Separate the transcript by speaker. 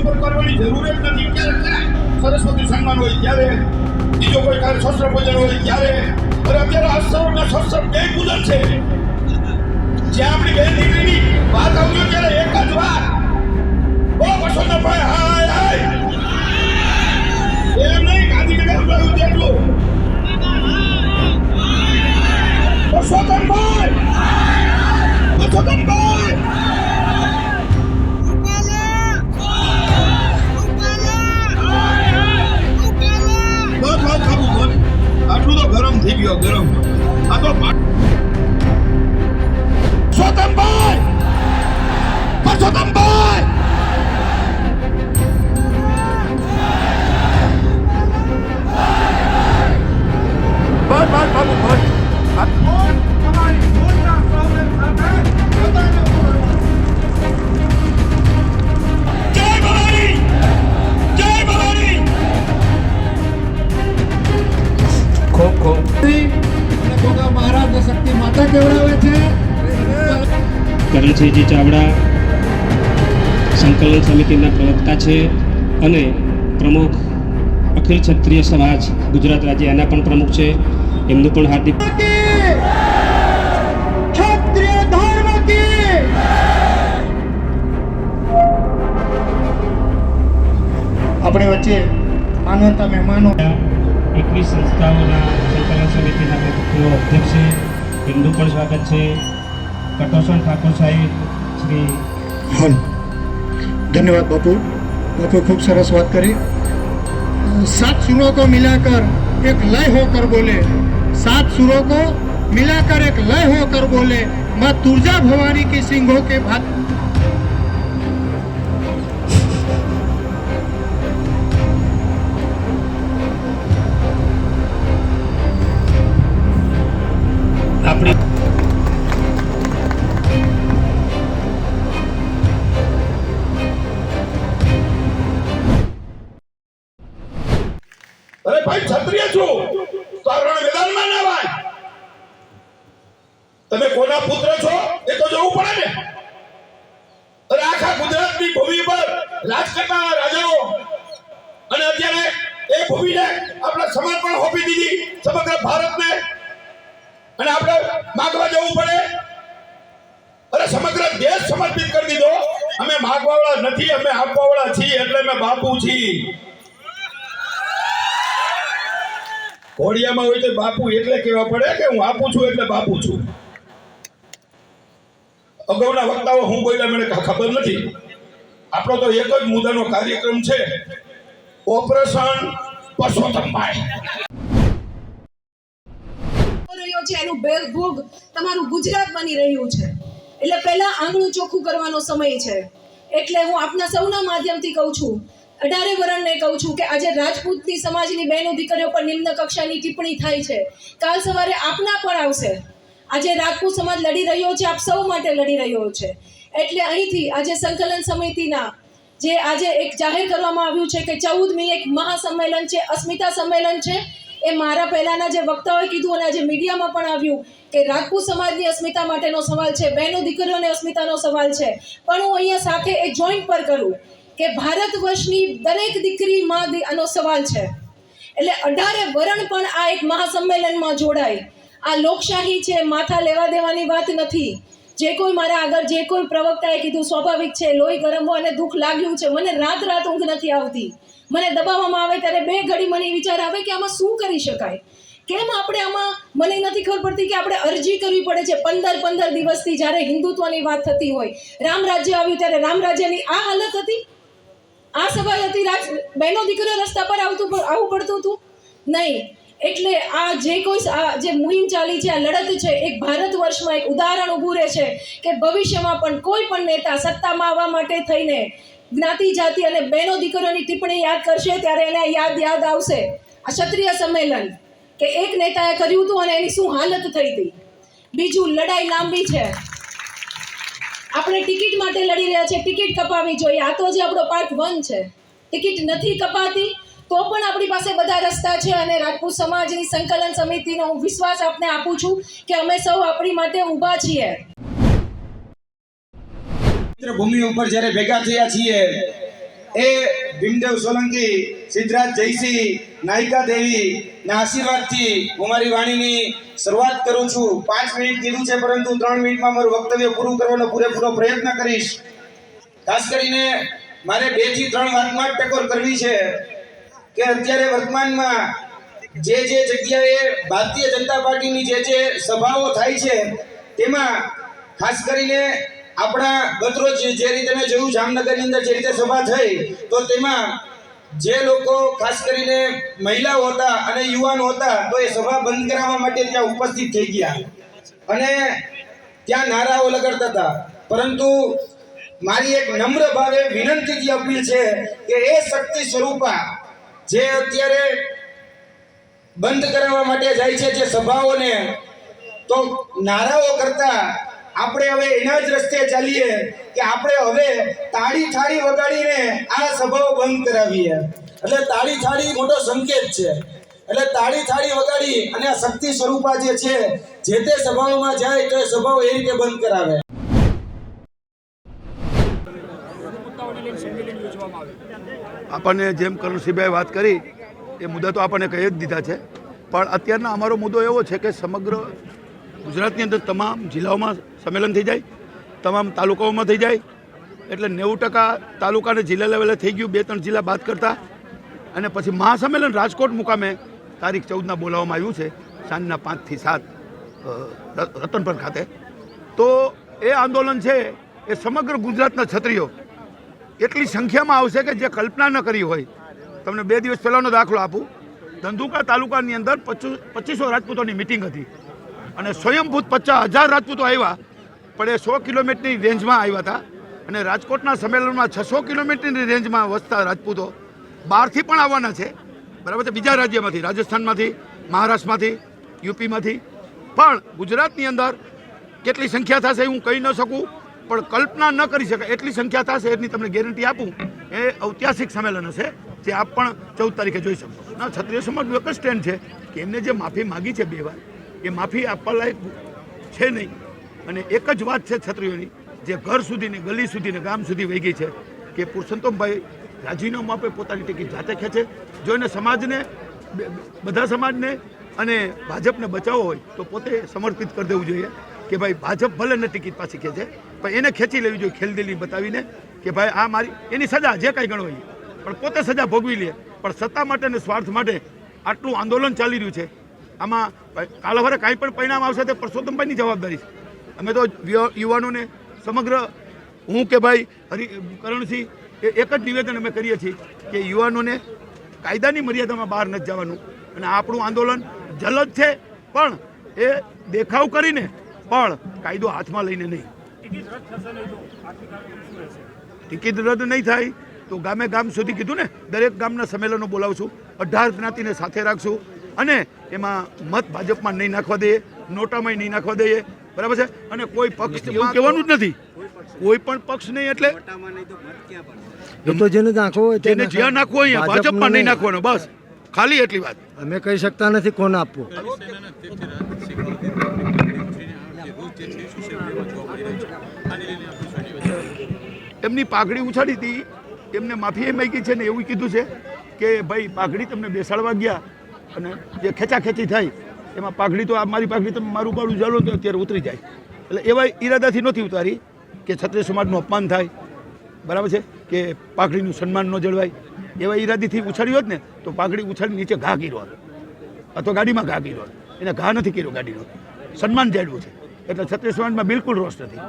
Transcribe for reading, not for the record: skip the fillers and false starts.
Speaker 1: ઉપર કરવાની જરૂર જ નથી. ક્યારે કરાય? સરસ્વતી સન્માન હોય ત્યારે, બીજો કોઈ કાર્ય શસ્ત્ર પૂજન હોય ત્યારે. અને અત્યારે અસ્ત્ર અને શસ્ત્ર બે પૂજન છે. જ્યાં આપણી બેન દીકરીની વાત આવજો ત્યારે એક જ વાત, ઓ વસંતભાઈ હાય હાય, એમ નહીં ગાંધીનગર અમદાવાદ જેટલું વસંતભાઈ વસંતભાઈ આટલું તો ગરમ થઈ ગયો, ગરમ. આ તો સ્વતંભાઈ પરસોત્તમભાઈ બસ બસ બાબુ બસ. તમારી મોટા પ્રોબ્લેમ સાથે જય ભવાની, જય ભવાની.
Speaker 2: ખૂબ ખૂબ મહારાજ શક્તિ માતા કેવડાવે છે.
Speaker 3: કરણસિંહજી ચાવડા સંકલન સમિતિના પ્રવક્તા છે અને પ્રમુખ અખિલ ક્ષત્રિય સમાજ ગુજરાત રાજ્ય એના પણ પ્રમુખ છે. એમનું પણ હાર્દિક
Speaker 2: ક્ષત્રિય ધર્મ કી આપણે વચ્ચે માનવતા મહેમાનો
Speaker 3: 21 સંસ્થાઓના સંકલન સમિતિના પ્રમુખો અધ્યક્ષ છે. એમનું પણ સ્વાગત છે. કટોસણ ઠાકોર સાહેબ શ્રી.
Speaker 2: धन्यवाद बापू. बापू खूब सरस बात करी. 7 सुरों को मिलाकर एक लय होकर बोले, 7 सुरों को मिलाकर एक लय होकर बोले, माँ तुलजा भवानी की सिंहों के भात.
Speaker 3: આપણી
Speaker 1: અરે ભાઈ ક્ષત્રિય છો તો આ રણ મેદાનમાં ના વાય. તમે કોના પુત્ર છો એ તો જોવું પડે ને. અરે આખા ગુજરાતની ભૂમિ પર રાજ કરતા રાજાઓ અને અત્યારે એ ભૂમિને આપણે સમર્પણ આપી દીધી સમગ્ર ભારતને, અને આપણે માગવા જવું પડે. અરે સમગ્ર દેશ સમર્પિત કરી દીધો. અમે માગવાવાળા નથી, અમે આપવાવાળા છીએ, એટલે અમે બાપુ છીએ. ઘોડિયામાં હોય તો બાપુ એટલે કહેવા પડે કે હું આપું છું એટલે બાપુ છું. અગાઉના વક્તાઓ હું બોલ્યા મને ખબર નથી. આપણો તો એક જ મુદ્દાનો કાર્યક્રમ છે, ઓપરેશન પરસોત્તમભાઈ.
Speaker 4: રહ્યો છે એનું ભોગ તમારું ગુજરાત બની રહ્યું છે. એટલે પહેલા આંગણું ચોખ્ખું કરવાનો સમય છે. એટલે હું આપના સૌના માધ્યમથી કહું છું, 18 વરણને કહું છું કે આજે રાજપૂતની સમાજની બહેનો દીકરીઓ પર નિમ્ન કક્ષાની ટિપ્પણી થાય છે. કાલ સવારે આપના પણ આવશે. આજે રાજપૂત સમાજ લડી રહ્યો છે, આપ સૌ માટે લડી રહ્યો છે. એટલે અહીંથી આજે સંકલન સમિતિના જે આજે એક જાહેર કરવામાં આવ્યું છે કે 14મી એક મહાસંમેલન છે, અસ્મિતા સંમેલન છે. એ મારા પહેલાના જે વક્તાઓએ કીધું અને આજે મીડિયામાં પણ આવ્યું કે રાજપૂત સમાજની અસ્મિતા માટેનો સવાલ છે, બહેનો દીકરીઓની અસ્મિતાનો સવાલ છે. પણ હું અહીંયા સાથે એ જોઈન્ટ પર કરું કે ભારત વર્ષની દરેક દીકરી માં આનો સવાલ છે. એટલે 18 વરણ પણ આ એક મહાસંમેલનમાં જોડાય. આ લોકશાહી છે, માથા લેવા દેવાની વાત નથી. જે કોઈ મારા આગળ જે કોઈ પ્રવક્તાએ કીધું સ્વાભાવિક છે, લોહી ગરમ હોય અને દુઃખ લાગ્યું છે. મને રાત ઊંઘ નથી આવતી. મને દબાવવામાં આવે ત્યારે 2 ઘડી મને વિચાર આવે કે આમાં શું કરી શકાય, કેમ આપણે આમાં મને નથી ખબર પડતી કે આપણે અરજી કરવી પડે છે 15 દિવસથી. જ્યારે હિન્દુત્વની વાત થતી હોય, રામ રાજ્ય આવ્યું ત્યારે રામ રાજ્યની આ હાલત હતી, આ સવાલ હતી. બહેનો દીકરીઓ રસ્તા પર આવવું પડતું હતું નહીં. એટલે આ જે કોઈ આ જે મુહિમ ચાલી છે, આ લડત છે, એક ભારત વર્ષમાં એક ઉદાહરણ ઊભું રહે છે કે ભવિષ્યમાં પણ કોઈ પણ નેતા સત્તામાં આવવા માટે થઈને જ્ઞાતિ જાતિ અને બહેનો દીકરીઓની ટિપ્પણી યાદ કરશે ત્યારે એને યાદ આવશે આ ક્ષત્રિય સંમેલન કે એક નેતાએ કર્યું હતું અને એની શું હાલત થઈ હતી. બીજું, લડાઈ લાંબી છે. આપણે ટિકિટ માટે લડી રહ્યા છે, ટિકિટ કપાવી જોઈએ. આ તો જે આપણો પાર્ટ 1 છે. ટિકિટ નથી કપાતી તો પણ આપણી પાસે બધા રસ્તા છે. અને રાજપૂત સમાજની સંકલન સમિતિનો હું વિશ્વાસ આપને આપું છું કે અમે સૌ આપણી માટે ઊભા છીએ.
Speaker 5: ભૂમિ ઉપર જ્યારે ભેગા થયા છીએ એ ભીમદેવ સોલંકી, સિદ્ધરાજ જયસિંહ, નાયિકા દેવી ના આશીર્વાદથી હું મારી વાણીની શરૂઆત કરું છું. 5 મિનિટ કીધું છે, પરંતુ 3 મિનિટમાં મારું વક્તવ્ય પૂરું કરવાનો પૂરેપૂરો પ્રયત્ન કરીશ. ખાસ કરીને મારે 2 થી 3 વાતમાં જ ટકોર કરવી છે કે અત્યારે વર્તમાનમાં જે જગ્યાએ ભારતીય જનતા પાર્ટીની જે સભાઓ થાય છે તેમાં ખાસ કરીને આપણા ગતરોજ જે રીતે મેં જોયું જામનગરની અંદર જે રીતે સભા થઈ, તો તેમાં જે લોકો ખાસ કરીને મહિલાઓ હતા અને યુવાનો હતા, તો એ સભા બંધ કરાવવા માટે ત્યાં ઉપસ્થિત થઈ ગયા અને ત્યાં નારાઓ લગાડતા હતા. પરંતુ મારી એક નમ્ર ભાવે વિનંતીથી અપીલ છે કે એ શક્તિ સ્વરૂપા જે અત્યારે બંધ કરાવવા માટે જાય છે જે સભાઓને, તો નારાઓ કરતા આપણે હવે એના જ રસ્તે ચાલીએ કે આપણે હવે તાળી થાળી વગાડીને આ સભાઓ બંધ કરાવીએ. એટલે તાળી થાળી મોટો સંકેત છે. એટલે તાળી થાળી વગાડી અને આ શક્તિ સ્વરૂપા જે છે જે તે સભાઓમાં જાય તો એ સભાઓ એ રીતે બંધ કરાવે.
Speaker 6: આપણને જેમ કરણસિંહભાઈ વાત કરી એ મુદ્દા તો આપણને કહી જ દીધા છે, પણ અત્યારના અમારો મુદ્દો એવો છે કે સમગ્ર ગુજરાતની અંદર તમામ જિલ્લાઓમાં સંમેલન થઈ જાય, તમામ તાલુકાઓમાં થઈ જાય. એટલે 90% તાલુકા અને જિલ્લા લેવલે થઈ ગયું, 2-3 જિલ્લા બાદ કરતા. અને પછી મહાસંમેલન રાજકોટ મુકામે તારીખ 14ના બોલાવવામાં આવ્યું છે, સાંજના 5 થી 7 રતનપર ખાતે. તો એ આંદોલન છે એ સમગ્ર ગુજરાતના ક્ષત્રિયો એટલી સંખ્યામાં આવશે કે જે કલ્પના ન કરી હોય. તમને 2 દિવસ પહેલાંનો દાખલો આપું. ધંધુકા તાલુકાની અંદર 2500 રાજપૂતોની મિટિંગ હતી અને સ્વયંભૂત 50,000 રાજપૂતો આવ્યા, પણ એ 100 કિલોમીટરની રેન્જમાં આવ્યા હતા. અને રાજકોટના સંમેલનમાં 600 કિલોમીટરની રેન્જમાં વસતા રાજપૂતો બહારથી પણ આવવાના છે, બરાબર છે, બીજા રાજ્યમાંથી, રાજસ્થાનમાંથી, મહારાષ્ટ્રમાંથી, યુપીમાંથી. પણ ગુજરાતની અંદર કેટલી સંખ્યા થશે હું કહી ન શકું, પણ કલ્પના ન કરી શકાય એટલી સંખ્યા થશે એટલી તમને ગેરંટી આપું. એ ઐતિહાસિક સંમેલન હશે જે આપ પણ 14 તારીખે જોઈ શકશો. ના, ક્ષત્રિય સમાજનું એક જ સ્ટેન્ડ છે કે એમને જે માફી માગી છે 2 વાર, એ માફી આપવા લાયક છે નહીં. અને એક જ વાત છે ક્ષત્રિયોની, જે ઘર સુધી ને ગલી સુધી ને ગામ સુધી વહી ગઈ છે કે પુરુષોત્તમભાઈ રાજીનામું આપે, પોતાની ટિકિટ જાતે ખેંચે. જો એને સમાજને, બધા સમાજને અને ભાજપને બચાવવો હોય તો પોતે સમર્પિત કરી દેવું જોઈએ કે ભાઈ ભાજપ ભલે ને ટિકિટ પાછી ખેંચે, પણ એને ખેંચી લેવી જોઈએ ખેલદિલી બતાવીને કે ભાઈ આ મારી, એની સજા જે કાંઈ ગણો હોય પણ પોતે સજા ભોગવી લે. પણ સત્તા માટે અને સ્વાર્થ માટે આટલું આંદોલન ચાલી રહ્યું છે. આમાં કાલવારે કાંઈ પણ પરિણામ આવશે તે પુરુષોત્તમભાઈની જવાબદારી છે. અમે તો યુવાનોને સમગ્ર, હું કે ભાઈ કરણસિંહ, એક જ નિવેદન અમે કરીએ છીએ કે યુવાનોને કાયદાની મર્યાદામાં બહાર નથી જવાનું. અને આપણું આંદોલન જલદ છે, પણ એ દેખાવ કરીને, પણ કાયદો હાથમાં લઈને નહીં. ટિકિટ રદ નહીં થાય તો ગામે ગામ સુધી કીધું ને, દરેક ગામના સંમેલનો બોલાવશું, 18 જ્ઞાતિને સાથે રાખશું અને એમાં મત ભાજપમાં નહીં નાખવા દઈએ, નોટામાં નહીં નાખવા દઈએ, બરાબર છે. અને કોઈ પક્ષ એવું કહેવાનું જ નથી, કોઈ પણ પક્ષ નહીં. એટલે
Speaker 7: તો જેને નાખવો હોય
Speaker 6: જેને જ્યાં નાખવું અહીંયા, ભાજપમાં નહીં નાખવાનો, બસ ખાલી એટલી વાત.
Speaker 7: અમે કહી શકતા નથી કોને આપવું.
Speaker 6: એમની પાઘડી ઉછાળી હતી, એમને માફી એ માંગી છે ને એવું કીધું છે કે ભાઈ પાઘડી તમને બેસાડવા ગયા અને જે ખેંચાખેંચી થાય એમાં પાઘડી તો મારી પાઘડી તમે મારું બાળું જાળો તો અત્યારે ઉતરી જાય. એટલે એવા ઈરાદાથી નથી ઉતારી કે ક્ષત્રિય સમાજનું અપમાન થાય, બરાબર છે, કે પાઘડીનું સન્માન ન જળવાય. એવા ઈરાદીથી ઉછાળી હોત ને તો પાઘડી ઉછાળી નીચે ઘા કર્યો અથવા ગાડીમાં ઘા કર્યો. એને ઘા નથી કર્યો, ગાડીનો સન્માન જાળવું છે. એટલે ક્ષત્રિય સમાજમાં બિલકુલ રોષ નથી.